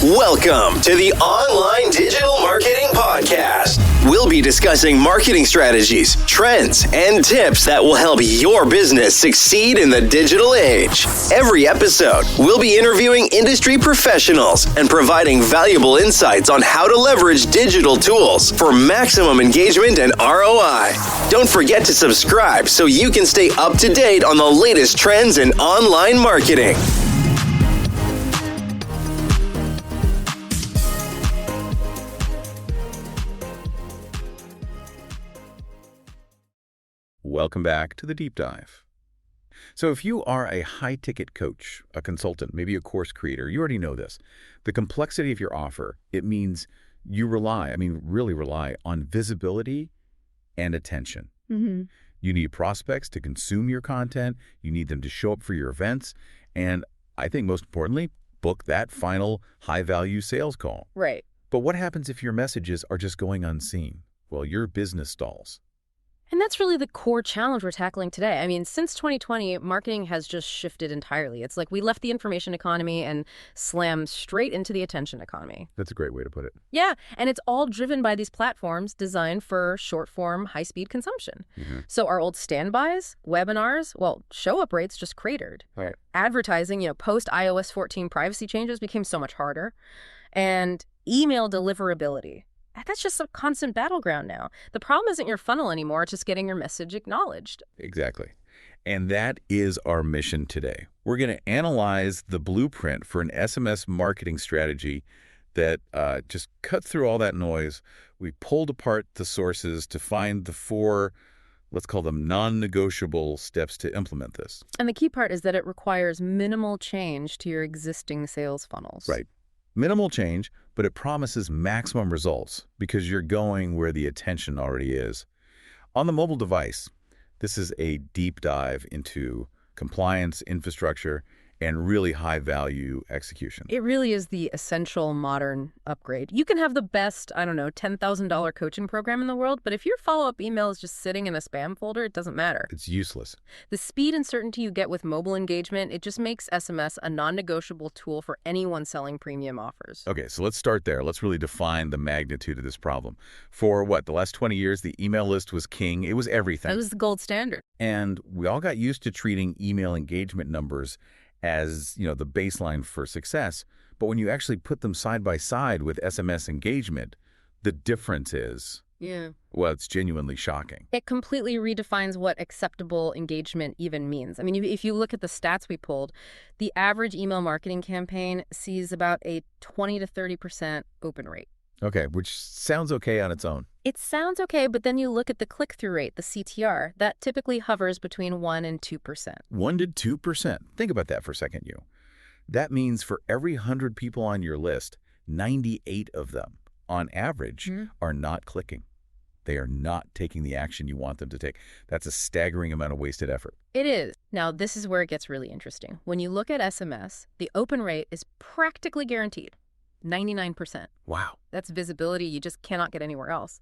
Welcome to the Online Digital Marketing Podcast. We'll be discussing marketing strategies, trends, and tips that will help your business succeed in the digital age. Every episode, we'll be interviewing industry professionals and providing valuable insights on how to leverage digital tools for maximum engagement and ROI. Don't forget to subscribe so you can stay up to date on the latest trends in online marketing. Welcome back to the Deep Dive. So if you are a high-ticket coach, a consultant, maybe a course creator, you already know this. The complexity of your offer, it means you really rely on visibility and attention. Mm-hmm. You need prospects to consume your content. You need them to show up for your events. And I think most importantly, book that final high-value sales call. Right. But what happens if your messages are just going unseen? Well, your business stalls. And that's really the core challenge we're tackling today. I mean, since 2020, marketing has just shifted entirely. It's like we left the information economy and slammed straight into the attention economy. That's a great way to put it. Yeah, and it's all driven by these platforms designed for short-form, high-speed consumption. Mm-hmm. So our old standbys, webinars, well, show-up rates just cratered. Right. Advertising, post iOS 14 privacy changes became so much harder. And email deliverability. That's just a constant battleground now. The problem isn't your funnel anymore, it's just getting your message acknowledged. Exactly. And that is our mission today. We're going to analyze the blueprint for an SMS marketing strategy that just cuts through all that noise. We pulled apart the sources to find the four, let's call them non-negotiable steps to implement this. And the key part is that it requires minimal change to your existing sales funnels. Right. Minimal change, but it promises maximum results because you're going where the attention already is. On the mobile device, this is a deep dive into compliance, infrastructure, and really high-value execution. It really is the essential modern upgrade. You can have the best, $10,000 coaching program in the world, but if your follow-up email is just sitting in a spam folder, it doesn't matter. It's useless. The speed and certainty you get with mobile engagement, it just makes SMS a non-negotiable tool for anyone selling premium offers. Okay, so let's start there. Let's really define the magnitude of this problem. For the last 20 years, the email list was king. It was everything. That was the gold standard. And we all got used to treating email engagement numbers as, the baseline for success. But when you actually put them side by side with SMS engagement, the difference is, it's genuinely shocking. It completely redefines what acceptable engagement even means. I mean, if you look at the stats we pulled, the average email marketing campaign sees about a 20 to 30% open rate. Okay, which sounds okay on its own. It sounds okay, but then you look at the click-through rate, the CTR, that typically hovers between 1% and 2%. 1% to 2%. Think about that for a second, you. That means for every 100 people on your list, 98 of them, on average, are not clicking. They are not taking the action you want them to take. That's a staggering amount of wasted effort. It is. Now, this is where it gets really interesting. When you look at SMS, the open rate is practically guaranteed. 99%. Wow. That's visibility you just cannot get anywhere else.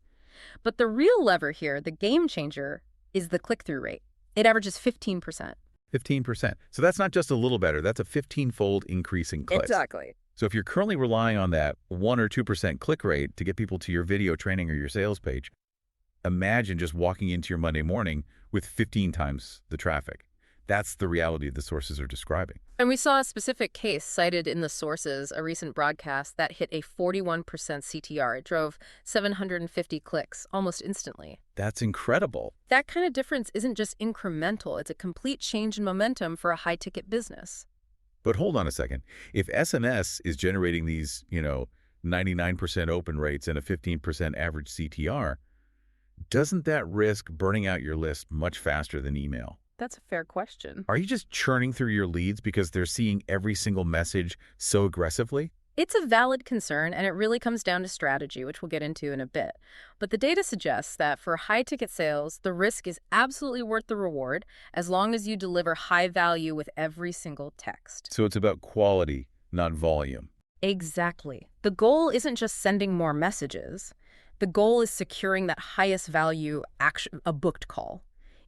But the real lever here, the game changer, is the click-through rate. It averages 15%. 15%. So that's not just a little better. That's a 15-fold increase in clicks. Exactly. So if you're currently relying on that 1 or 2% click rate to get people to your video training or your sales page, imagine just walking into your Monday morning with 15 times the traffic. That's the reality the sources are describing. And we saw a specific case cited in the sources, a recent broadcast that hit a 41% CTR. It drove 750 clicks almost instantly. That's incredible. That kind of difference isn't just incremental. It's a complete change in momentum for a high-ticket business. But hold on a second. If SMS is generating these, 99% open rates and a 15% average CTR, doesn't that risk burning out your list much faster than email? That's a fair question. Are you just churning through your leads because they're seeing every single message so aggressively? It's a valid concern, and it really comes down to strategy, which we'll get into in a bit. But the data suggests that for high-ticket sales, the risk is absolutely worth the reward as long as you deliver high value with every single text. So it's about quality, not volume. Exactly. The goal isn't just sending more messages. The goal is securing that highest value action, a booked call.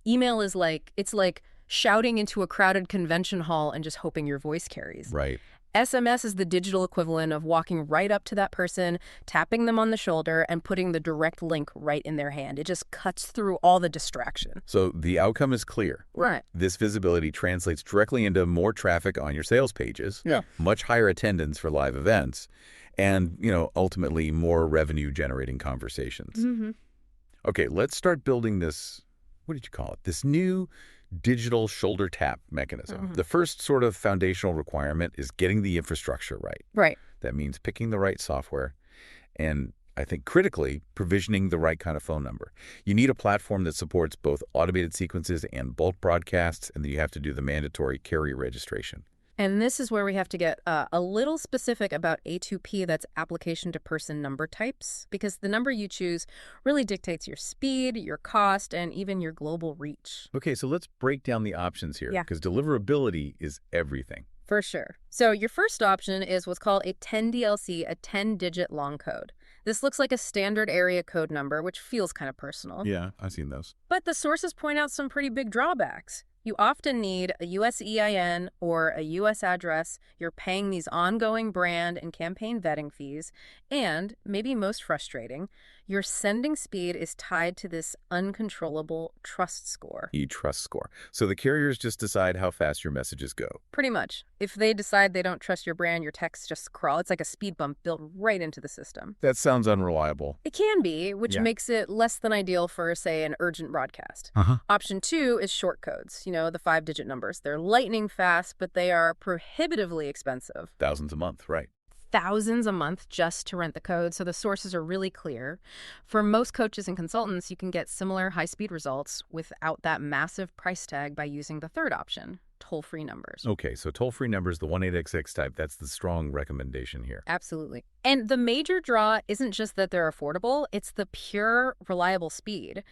Email is like shouting into a crowded convention hall and just hoping your voice carries. Right. SMS is the digital equivalent of walking right up to that person, tapping them on the shoulder, and putting the direct link right in their hand. It just cuts through all the distraction. So the outcome is clear. Right. This visibility translates directly into more traffic on your sales pages, much higher attendance for live events, and, ultimately more revenue-generating conversations. Mm-hmm. Okay, let's start building this, what did you call it? This new digital shoulder tap mechanism. Mm-hmm. The first sort of foundational requirement is getting the infrastructure right. Right. That means picking the right software and, I think critically, provisioning the right kind of phone number. You need a platform that supports both automated sequences and bulk broadcasts, and then you have to do the mandatory carrier registration. And this is where we have to get a little specific about A2P, that's application to person number types, because the number you choose really dictates your speed, your cost, and even your global reach. Okay, so let's break down the options here, Yeah. because deliverability is everything. For sure. So your first option is what's called a 10DLC, a 10-digit long code. This looks like a standard area code number, which feels kind of personal. Yeah, I've seen those. But the sources point out some pretty big drawbacks. You often need a US EIN or a US address. You're paying these ongoing brand and campaign vetting fees. And, maybe most frustrating, your sending speed is tied to this uncontrollable trust score. E-trust score. So the carriers just decide how fast your messages go. Pretty much. If they decide they don't trust your brand, your texts just crawl. It's like a speed bump built right into the system. That sounds unreliable. It can be, which Yeah. makes it less than ideal for, say, an urgent broadcast. Option 2 is short codes, the 5-digit numbers. They're lightning fast, but they are prohibitively expensive. Thousands a month, right. Thousands a month just to rent the code, so the sources are really clear. For most coaches and consultants, you can get similar high-speed results without that massive price tag by using the third option, toll-free numbers. Okay, so toll-free numbers, the 1-8XX type, that's the strong recommendation here. Absolutely. And the major draw isn't just that they're affordable, it's the pure, reliable speed.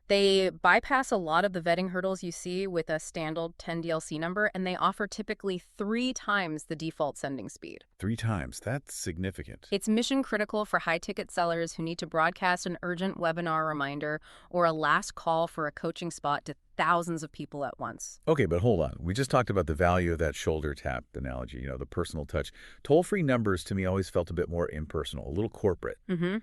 They bypass a lot of the vetting hurdles you see with a standard 10DLC number, and they offer typically 3 times the default sending speed. 3 times. That's significant. It's mission critical for high-ticket sellers who need to broadcast an urgent webinar reminder or a last call for a coaching spot to thousands of people at once. Okay, but hold on. We just talked about the value of that shoulder tap analogy, the personal touch. Toll-free numbers to me always felt a bit more impersonal, a little corporate. Mm-hmm.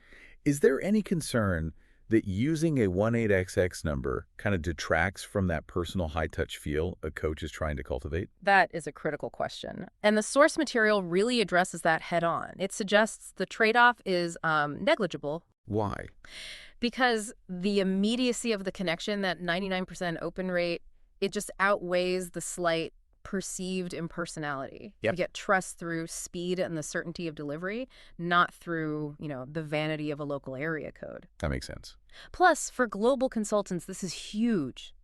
Is there any concern that using a 1-8XX number kind of detracts from that personal high-touch feel a coach is trying to cultivate? That is a critical question. And the source material really addresses that head-on. It suggests the trade-off is negligible. Why? Because the immediacy of the connection, that 99% open rate, it just outweighs the slight perceived impersonality. Yep. You get trust through speed and the certainty of delivery, not through, the vanity of a local area code. That makes sense. Plus, for global consultants, this is huge.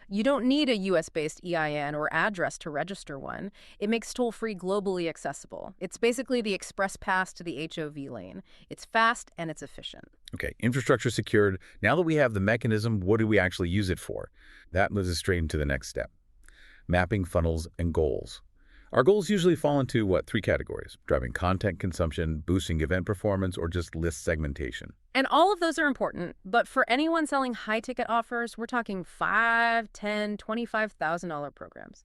You don't need a US-based EIN or address to register one. It makes toll-free globally accessible. It's basically the express pass to the HOV lane. It's fast and it's efficient. Okay, infrastructure secured. Now that we have the mechanism, what do we actually use it for? That moves us straight into the next step. Mapping funnels and goals. Our goals usually fall into, 3 categories: driving content consumption, boosting event performance, or just list segmentation. And all of those are important, but for anyone selling high-ticket offers, we're talking $5,000, $10,000, $25,000 programs.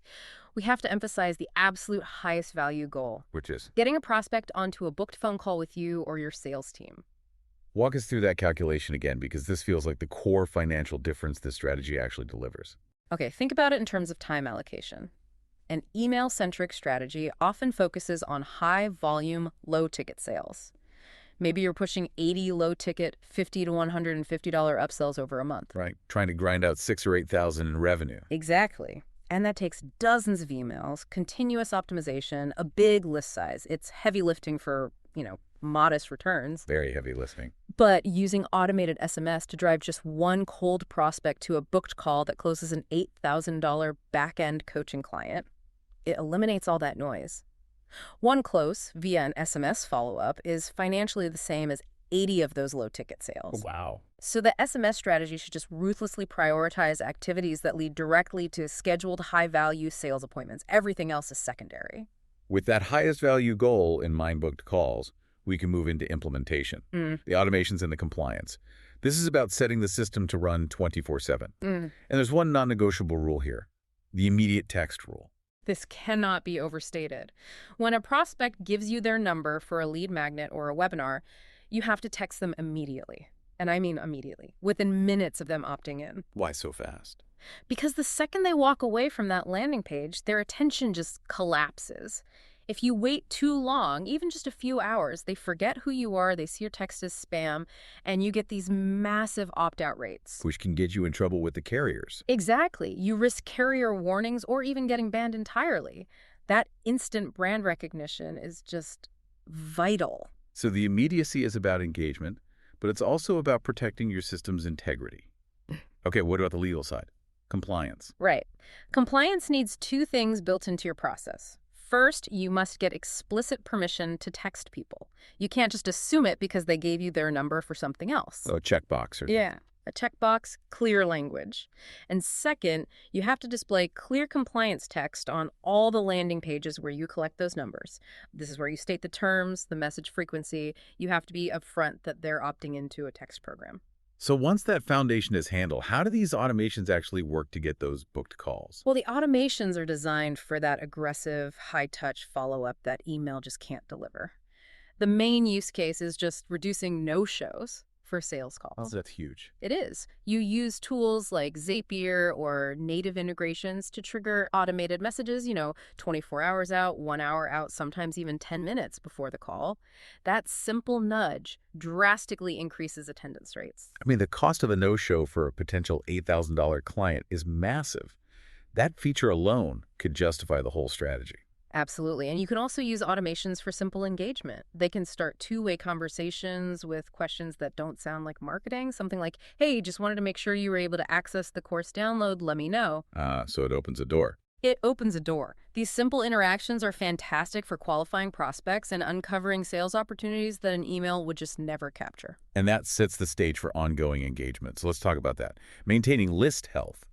We have to emphasize the absolute highest value goal. Which is? Getting a prospect onto a booked phone call with you or your sales team. Walk us through that calculation again, because this feels like the core financial difference this strategy actually delivers. Okay, think about it in terms of time allocation. An email-centric strategy often focuses on high-volume, low-ticket sales. Maybe you're pushing 80 low-ticket, $50 to $150 upsells over a month. Right, trying to grind out 6,000 or 8,000 in revenue. Exactly. And that takes dozens of emails, continuous optimization, a big list size. It's heavy lifting for, modest returns. Very heavy listening. But using automated SMS to drive just one cold prospect to a booked call that closes an $8,000 back-end coaching client, it eliminates all that noise. One close via an SMS follow-up is financially the same as 80 of those low-ticket sales. Wow. So the SMS strategy should just ruthlessly prioritize activities that lead directly to scheduled high-value sales appointments. Everything else is secondary. With that highest value goal in mind-booked calls, we can move into implementation, the automations and the compliance. This is about setting the system to run 24/7. And there's one non-negotiable rule here, the immediate text rule. This cannot be overstated. When a prospect gives you their number for a lead magnet or a webinar, you have to text them immediately. And I mean immediately, within minutes of them opting in. Why so fast? Because the second they walk away from that landing page, their attention just collapses. If you wait too long, even just a few hours, they forget who you are, they see your text as spam, and you get these massive opt-out rates. Which can get you in trouble with the carriers. Exactly. You risk carrier warnings or even getting banned entirely. That instant brand recognition is just vital. So the immediacy is about engagement, but it's also about protecting your system's integrity. Okay, what about the legal side? Compliance. Right. Compliance needs two things built into your process. First, you must get explicit permission to text people. You can't just assume it because they gave you their number for something else. Oh, a checkbox. Yeah, a checkbox, clear language. And second, you have to display clear compliance text on all the landing pages where you collect those numbers. This is where you state the terms, the message frequency. You have to be upfront that they're opting into a text program. So once that foundation is handled, how do these automations actually work to get those booked calls? Well, the automations are designed for that aggressive, high-touch follow-up that email just can't deliver. The main use case is just reducing no-shows for sales calls. Oh, that's huge. It is. You use tools like Zapier or native integrations to trigger automated messages, 24 hours out, 1 hour out, sometimes even 10 minutes before the call. That simple nudge drastically increases attendance rates. I mean, the cost of a no-show for a potential $8,000 client is massive. That feature alone could justify the whole strategy. Absolutely. And you can also use automations for simple engagement. They can start two-way conversations with questions that don't sound like marketing. Something like, hey, just wanted to make sure you were able to access the course download. Let me know. So it opens a door. It opens a door. These simple interactions are fantastic for qualifying prospects and uncovering sales opportunities that an email would just never capture. And that sets the stage for ongoing engagement. So let's talk about that. Maintaining list health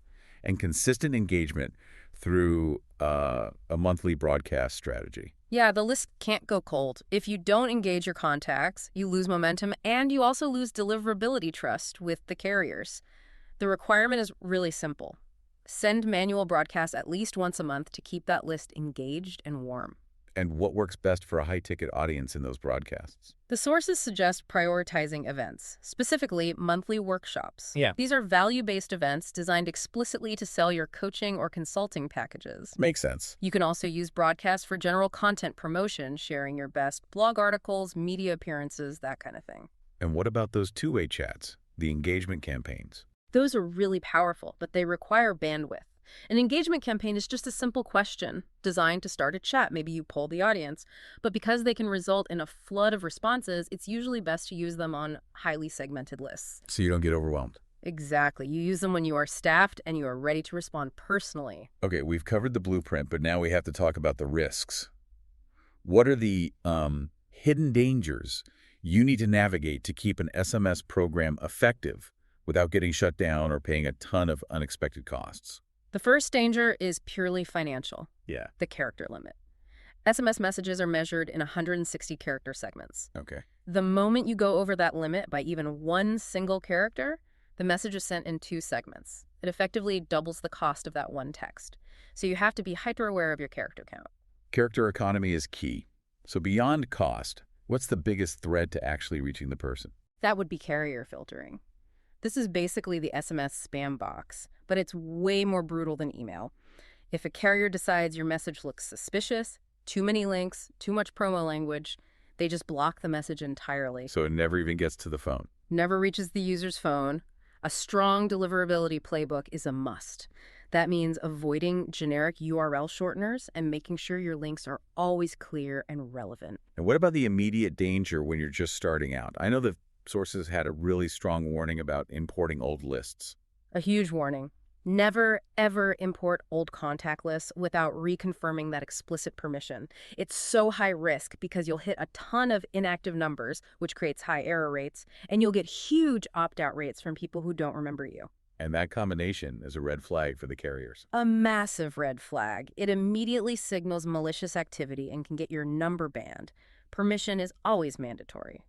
and consistent engagement through a monthly broadcast strategy. Yeah, the list can't go cold. If you don't engage your contacts, you lose momentum and you also lose deliverability trust with the carriers. The requirement is really simple. Send manual broadcasts at least once a month to keep that list engaged and warm. And what works best for a high-ticket audience in those broadcasts? The sources suggest prioritizing events, specifically monthly workshops. Yeah. These are value-based events designed explicitly to sell your coaching or consulting packages. Makes sense. You can also use broadcasts for general content promotion, sharing your best blog articles, media appearances, that kind of thing. And what about those two-way chats, the engagement campaigns? Those are really powerful, but they require bandwidth. An engagement campaign is just a simple question designed to start a chat. Maybe you poll the audience. But because they can result in a flood of responses, it's usually best to use them on highly segmented lists. So you don't get overwhelmed. Exactly. You use them when you are staffed and you are ready to respond personally. Okay, we've covered the blueprint, but now we have to talk about the risks. What are the hidden dangers you need to navigate to keep an SMS program effective without getting shut down or paying a ton of unexpected costs? The first danger is purely financial. Yeah. The character limit. SMS messages are measured in 160 character segments. Okay. The moment you go over that limit by even one single character, the message is sent in 2 segments. It effectively doubles the cost of that one text. So you have to be hyper aware of your character count. Character economy is key. So beyond cost, what's the biggest threat to actually reaching the person? That would be carrier filtering. This is basically the SMS spam box, but it's way more brutal than email. If a carrier decides your message looks suspicious, too many links, too much promo language, they just block the message entirely. So it never even gets to the phone. Never reaches the user's phone. A strong deliverability playbook is a must. That means avoiding generic URL shorteners and making sure your links are always clear and relevant. And what about the immediate danger when you're just starting out? I know the sources had a really strong warning about importing old lists. A huge warning. Never, ever import old contact lists without reconfirming that explicit permission. It's so high risk because you'll hit a ton of inactive numbers, which creates high error rates, and you'll get huge opt-out rates from people who don't remember you. And that combination is a red flag for the carriers. A massive red flag. It immediately signals malicious activity and can get your number banned. Permission is always mandatory.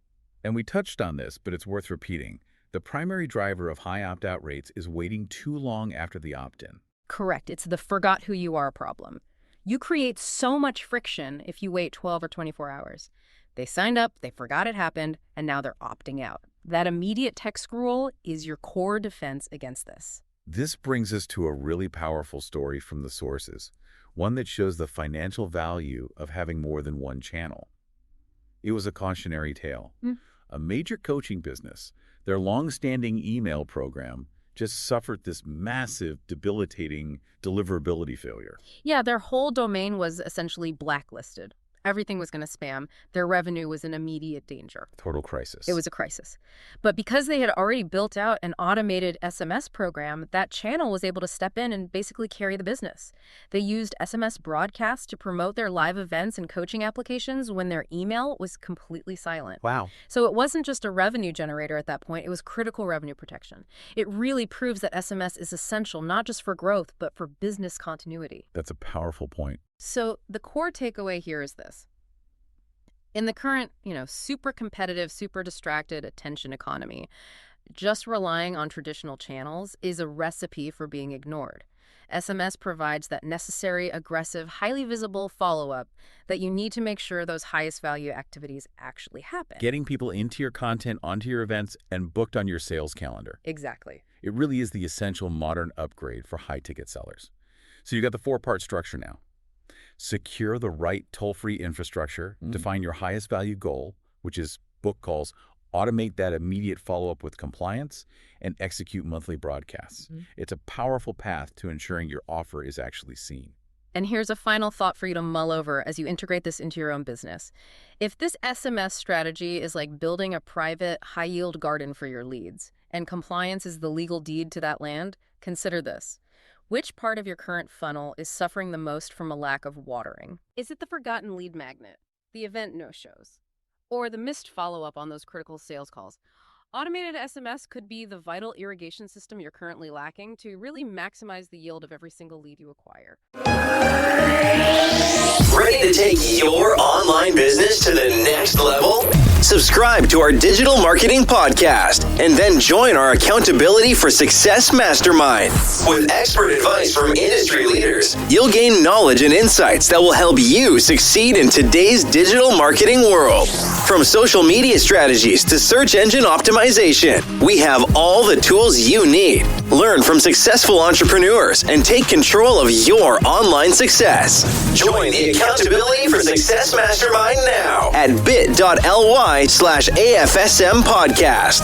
And we touched on this, but it's worth repeating. The primary driver of high opt-out rates is waiting too long after the opt-in. Correct. It's the forgot who you are problem. You create so much friction if you wait 12 or 24 hours. They signed up, they forgot it happened, and now they're opting out. That immediate text rule is your core defense against this. This brings us to a really powerful story from the sources, one that shows the financial value of having more than one channel. It was a cautionary tale. A major coaching business, their long-standing email program, just suffered this massive, debilitating deliverability failure. Yeah, their whole domain was essentially blacklisted. Everything was going to spam. Their revenue was in immediate danger. Total crisis. It was a crisis. But because they had already built out an automated SMS program, that channel was able to step in and basically carry the business. They used SMS broadcasts to promote their live events and coaching applications when their email was completely silent. Wow. So it wasn't just a revenue generator at that point. It was critical revenue protection. It really proves that SMS is essential not just for growth, but for business continuity. That's a powerful point. So the core takeaway here is this. In the current, super competitive, super distracted attention economy, just relying on traditional channels is a recipe for being ignored. SMS provides that necessary, aggressive, highly visible follow-up that you need to make sure those highest value activities actually happen. Getting people into your content, onto your events, and booked on your sales calendar. Exactly. It really is the essential modern upgrade for high-ticket sellers. So you got the four-part structure now. Secure the right toll-free infrastructure, define your highest value goal, which is book calls, automate that immediate follow-up with compliance, and execute monthly broadcasts. It's a powerful path to ensuring your offer is actually seen. And here's a final thought for you to mull over as you integrate this into your own business. If this SMS strategy is like building a private, high-yield garden for your leads, and compliance is the legal deed to that land, consider this. Which part of your current funnel is suffering the most from a lack of watering? Is it the forgotten lead magnet, the event no-shows, or the missed follow-up on those critical sales calls? Automated SMS could be the vital irrigation system you're currently lacking to really maximize the yield of every single lead you acquire. Ready to take your online business to the next level? Subscribe to our digital marketing podcast and then join our Accountability for Success Mastermind. With expert advice from industry leaders, you'll gain knowledge and insights that will help you succeed in today's digital marketing world. From social media strategies to search engine optimization, we have all the tools you need. Learn from successful entrepreneurs and take control of your online success. Join the Accountability for Success Mastermind now at bit.ly/AFSM podcast.